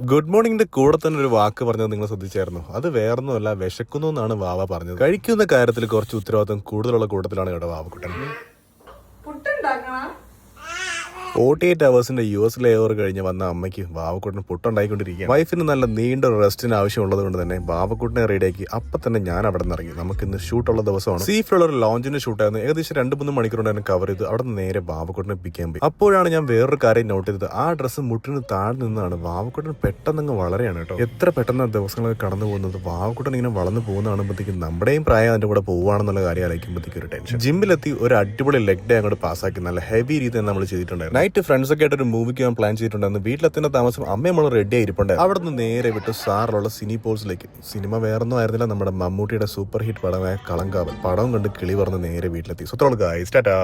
Good മോർണിംഗിന്റെ കൂടെ തന്നെ ഒരു വാക്ക് പറഞ്ഞത് നിങ്ങൾ ശ്രദ്ധിച്ചായിരുന്നു. അത് വേറൊന്നുമല്ല, വിശക്കുന്നു എന്നാണ് വാവ പറഞ്ഞത്. കഴിക്കുന്ന കാര്യത്തിൽ കുറച്ച് ഉത്തരവാദിത്വം കൂടുതലുള്ള കൂട്ടത്തിലാണ് ഇവിടെ വാവക്കുട്ടൻ. 48 അവേഴ്സിന്റെ US ലേവർ കഴിഞ്ഞ് വന്ന അമ്മയ്ക്ക് വാവക്കുട്ടന് പുട്ടുണ്ടായിക്കൊണ്ടിരിക്കുക. വൈഫിന് നല്ല നീണ്ട റെസ്റ്റിന് ആവശ്യമുള്ളത് കൊണ്ട് തന്നെ വാവക്കുട്ടനെ റെഡിയാക്കി അപ്പൊ തന്നെ ഞാൻ അവിടെ നിന്ന് ഇറങ്ങി. നമുക്ക് ഇന്ന് ഷൂട്ടുള്ള ദിവസമാണ്. സീഫിലുള്ള ഒരു ലോഞ്ചിന്റെ ഷൂട്ടായിരുന്നു. ഏകദേശം 2-3 മണിക്കൂറുണ്ടായിരുന്നു കവർ ചെയ്ത്. അവിടെ നിന്ന് നേരെ വാവക്കുട്ടനെ പിക്കാൻ പോയി. അപ്പോഴാണ് ഞാൻ വേറൊരു കാര്യം നോട്ട് ചെയ്തത്. ആ ഡ്രസ്സ് മുട്ടിന് താഴെ നിന്നാണ്. വാവക്കുട്ടൻ പെട്ടെന്ന് വളരെയാണ് കേട്ടോ. എത്ര പെട്ടെന്ന് ദിവസങ്ങളൊക്കെ കടന്നു പോകുന്നത്. വാവക്കുട്ടൻ ഇങ്ങനെ വളർന്നു പോകുന്ന കാണുമ്പോഴത്തേക്കും നമ്മുടെയും പ്രായം അതിന്റെ കൂടെ പോവുകയാണെന്നുള്ള കാര്യം ആലോചിക്കുമ്പോഴത്തേക്കും ഒരു ടെൻഷൻ. ജിമ്മിലെത്തി ഒരു അടിപൊളി ലെഗ് ഡേ അങ്ങോട്ട് പാസ്സാക്കി നല്ല ഹെവി രീതിയിൽ നമ്മൾ ചെയ്തിട്ടുണ്ടായിരുന്നു. നൈറ്റ് ഫ്രണ്ട്സ് ഒക്കെ ആയിട്ട് ഒരു മൂവിക്ക് ഞാൻ പ്ലാൻ ചെയ്തിട്ടുണ്ടായിരുന്നു. വീട്ടിലെത്തുന്ന താമസം അമ്മ നമ്മൾ റെഡി ആയിരിപ്പുണ്ട്. അവിടെ നിന്ന് നേരെ വിട്ട് സാറിലുള്ള സിനിപോൾസിലേക്ക്. സിനിമ വേറൊന്നും ആയിരുന്നില്ല, നമ്മുടെ മമ്മൂട്ടിയുടെ സൂപ്പർ ഹിറ്റ് പടമായ കളങ്കാവൽ. പടം കണ്ട് കിളി പറഞ്ഞ് നേരെ വീട്ടിലെത്തി. സുത്തോൾ ഗായ്സ്, ടാറ്റാ.